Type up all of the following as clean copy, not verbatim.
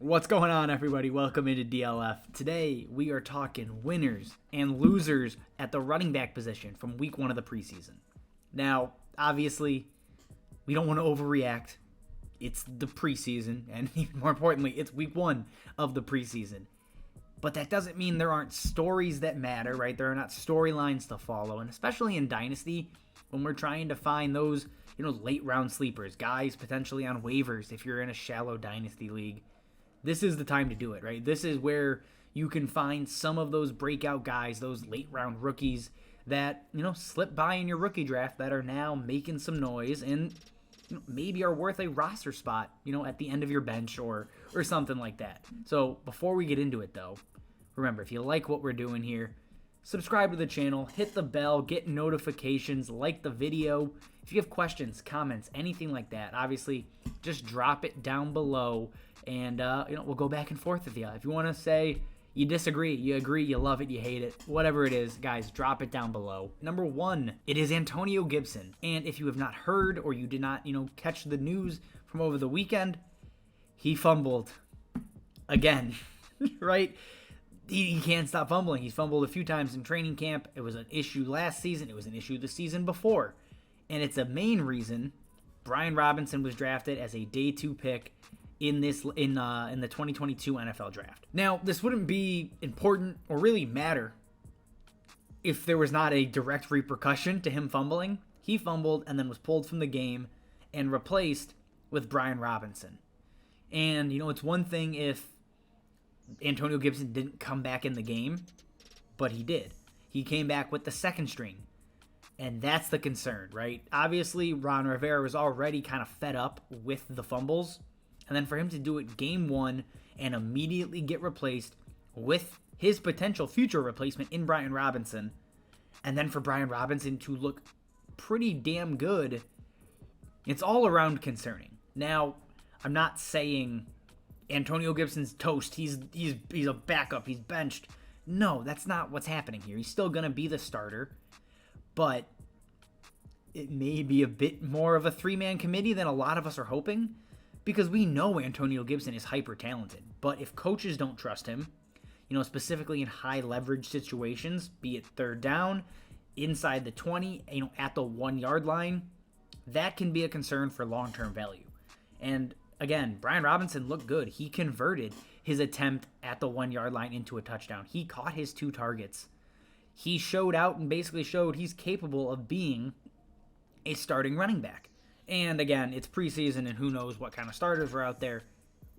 What's going on, everybody? Welcome into DLF. Today, we are talking winners and losers at the running back position from week 1 of the preseason. Now, obviously, we don't want to overreact. It's the preseason, and even more importantly, it's week 1 of the preseason. But that doesn't mean there aren't stories that matter, right? There are not storylines to follow, and especially in Dynasty, when we're trying to find those, late round sleepers, guys potentially on waivers if you're in a shallow Dynasty league. This is the time to do it, right? This is where you can find some of those breakout guys, those late round rookies that, slip by in your rookie draft that are now making some noise and maybe are worth a roster spot, at the end of your bench or something like that. So before we get into it though, remember, if you like what we're doing here, subscribe to the channel, hit the bell, get notifications, like the video. If you have questions, comments, anything like that, obviously just drop it down below and we'll go back and forth with you. If you want to say you disagree, you agree, you love it, you hate it, whatever it is, guys, drop it down below. Number 1, it is Antonio Gibson. And if you have not heard or you did not, catch the news from over the weekend, he fumbled again, right? He can't stop fumbling. He's fumbled a few times in training camp. It was an issue last season. It was an issue the season before. And it's a main reason Brian Robinson was drafted as a day 2 pick in the 2022 NFL draft. Now, this wouldn't be important or really matter if there was not a direct repercussion to him fumbling. He fumbled and then was pulled from the game and replaced with Brian Robinson. And, it's one thing if Antonio Gibson didn't come back in the game, but he did. He came back with the second string. And that's the concern, right? Obviously, Ron Rivera was already kind of fed up with the fumbles. And then for him to do it game 1 and immediately get replaced with his potential future replacement in Brian Robinson, and then for Brian Robinson to look pretty damn good, it's all around concerning. Now, I'm not saying Antonio Gibson's toast. He's a backup. He's benched. No, that's not what's happening here. He's still going to be the starter, but it may be a bit more of a 3-man committee than a lot of us are hoping, because we know Antonio Gibson is hyper talented. But if coaches don't trust him, specifically in high leverage situations, be it third down, inside the 20, at the 1-yard line, that can be a concern for long-term value. And again, Brian Robinson looked good. He converted his attempt at the 1-yard line into a touchdown. He caught his 2 targets. He showed out and basically showed he's capable of being a starting running back. And again, it's preseason and who knows what kind of starters are out there,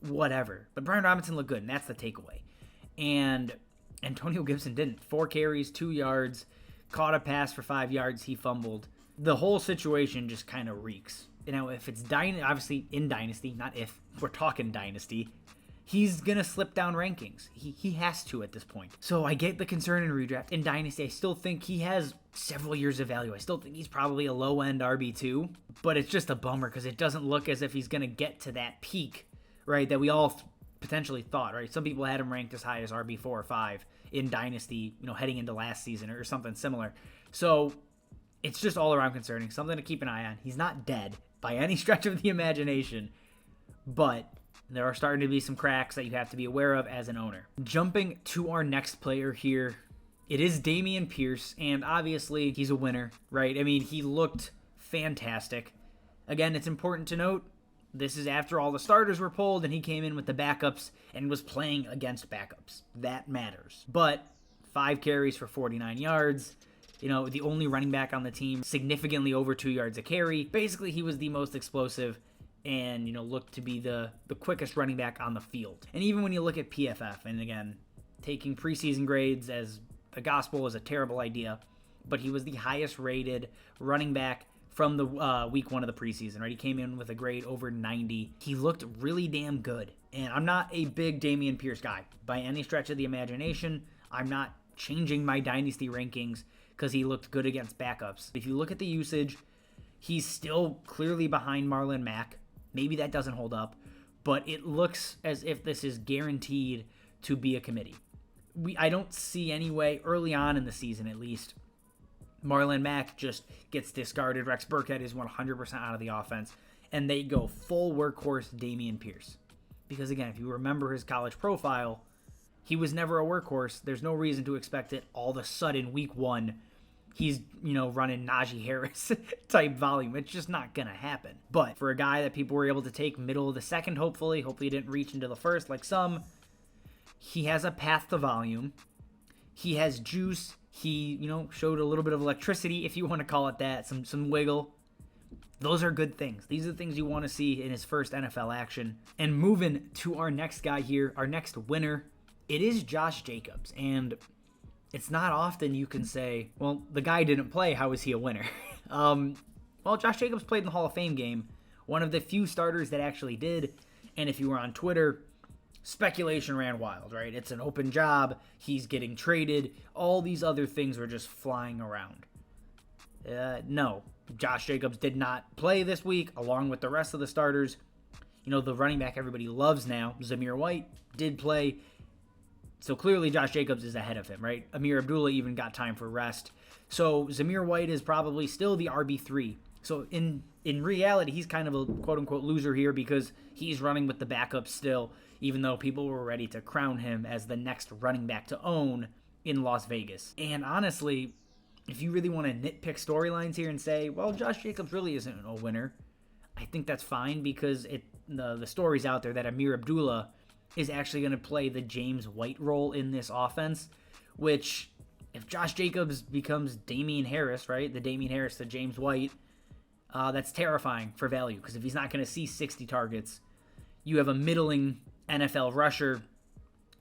whatever. But Brian Robinson looked good, and that's the takeaway. And Antonio Gibson didn't. 4 carries, 2 yards, caught a pass for 5 yards, he fumbled. The whole situation just kind of reeks. If it's obviously in Dynasty, not if, we're talking Dynasty, he's going to slip down rankings. He has to at this point. So I get the concern in redraft. In Dynasty, I still think he has several years of value. I still think he's probably a low-end RB2, but it's just a bummer because it doesn't look as if he's going to get to that peak, right, that we all potentially thought, right? Some people had him ranked as high as RB4 or 5 in Dynasty, heading into last season or something similar. So it's just all around concerning, something to keep an eye on. He's not dead by any stretch of the imagination, but there are starting to be some cracks that you have to be aware of as an owner. Jumping to our next player here, it is Dameon Pierce, and obviously he's a winner, right? I mean, he looked fantastic. Again, it's important to note, this is after all the starters were pulled and he came in with the backups and was playing against backups. That matters. But 5 carries for 49 yards, the only running back on the team, significantly over 2 yards a carry. Basically, he was the most explosive and, looked to be the quickest running back on the field. And even when you look at PFF, and again, taking preseason grades as the gospel is a terrible idea, but he was the highest rated running back from the week 1 of the preseason, right? He came in with a grade over 90. He looked really damn good. And I'm not a big Dameon Pierce guy by any stretch of the imagination. I'm not changing my Dynasty rankings because he looked good against backups. If you look at the usage, he's still clearly behind Marlon Mack. Maybe that doesn't hold up, but it looks as if this is guaranteed to be a committee. I don't see any way, early on in the season at least, Marlon Mack just gets discarded. Rex Burkhead is 100% out of the offense, and they go full workhorse Dameon Pierce. Because again, if you remember his college profile, he was never a workhorse. There's no reason to expect it all of a sudden week 1 he's, running Najee Harris type volume. It's just not going to happen. But for a guy that people were able to take middle of the second, hopefully he didn't reach into the first like some, he has a path to volume. He has juice. He, showed a little bit of electricity, if you want to call it that, some wiggle. Those are good things. These are the things you want to see in his first NFL action. And moving to our next guy here, our next winner, it is Josh Jacobs. And it's not often you can say, well, the guy didn't play, how is he a winner? Well, Josh Jacobs played in the Hall of Fame game, one of the few starters that actually did. And if you were on Twitter, speculation ran wild, right? It's an open job. He's getting traded. All these other things were just flying around. No, Josh Jacobs did not play this week, along with the rest of the starters. The running back everybody loves now, Zamir White, did play. So clearly Josh Jacobs is ahead of him, right? Amir Abdullah even got time for rest. So Zamir White is probably still the RB3. So in reality, he's kind of a quote-unquote loser here because he's running with the backup still, even though people were ready to crown him as the next running back to own in Las Vegas. And honestly, if you really want to nitpick storylines here and say, well, Josh Jacobs really isn't a winner, I think that's fine because the story's out there that Amir Abdullah is actually going to play the James White role in this offense, which if Josh Jacobs becomes Dameon Harris, right, the Dameon Harris to James White, that's terrifying for value because if he's not going to see 60 targets, you have a middling NFL rusher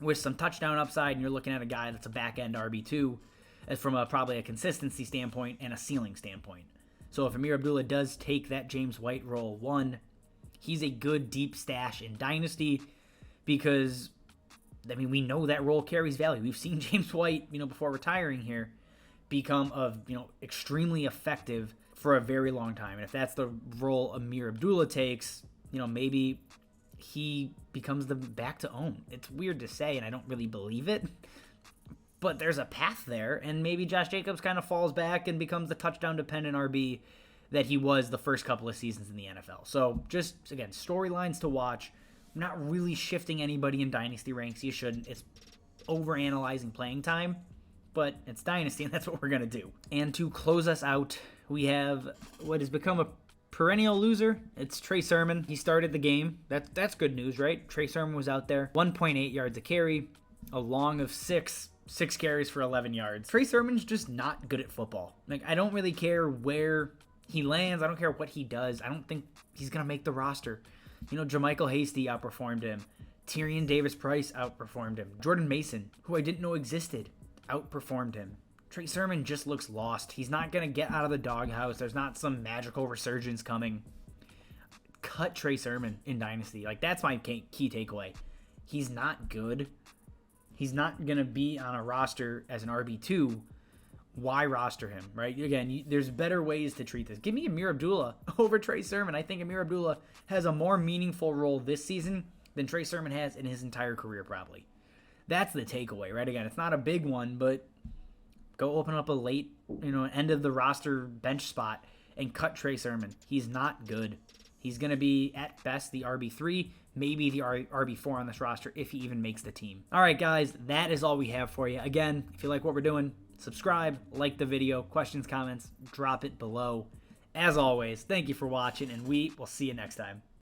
with some touchdown upside, and you're looking at a guy that's a back-end RB2 from probably a consistency standpoint and a ceiling standpoint. So if Amir Abdullah does take that James White role, one, he's a good deep stash in Dynasty because, we know that role carries value. We've seen James White, before retiring here, become extremely effective for a very long time. And if that's the role Amir Abdullah takes, maybe he becomes the back to own. It's weird to say, and I don't really believe it, but there's a path there, and maybe Josh Jacobs kind of falls back and becomes the touchdown-dependent RB that he was the first couple of seasons in the NFL. So just, again, storylines to watch. I'm not really shifting anybody in Dynasty ranks. You shouldn't. It's overanalyzing playing time, but it's Dynasty, and that's what we're going to do. And to close us out, we have what has become a perennial loser. It's Trey Sermon. He started the game. That's good news, right? Trey Sermon was out there. 1.8 yards a carry, a long of 6 carries for 11 yards. Trey Sermon's just not good at football. I don't really care where he lands. I don't care what he does. I don't think he's going to make the roster. Jermichael Hasty outperformed him. Tyrion Davis-Price outperformed him. Jordan Mason, who I didn't know existed, outperformed him. Trey Sermon just looks lost. He's not going to get out of the doghouse. There's not some magical resurgence coming. Cut Trey Sermon in Dynasty. That's my key takeaway. He's not good. He's not going to be on a roster as an RB2. Why roster him, right? Again, there's better ways to treat this. Give me Amir Abdullah over Trey Sermon. I think Amir Abdullah has a more meaningful role this season than Trey Sermon has in his entire career, probably. That's the takeaway, right? Again, it's not a big one, but go open up a late, end of the roster bench spot and cut Trey Sermon. He's not good. He's going to be, at best, the RB3, maybe the RB4 on this roster if he even makes the team. All right, guys, that is all we have for you. Again, if you like what we're doing, subscribe, like the video, questions, comments, drop it below. As always, thank you for watching, and we will see you next time.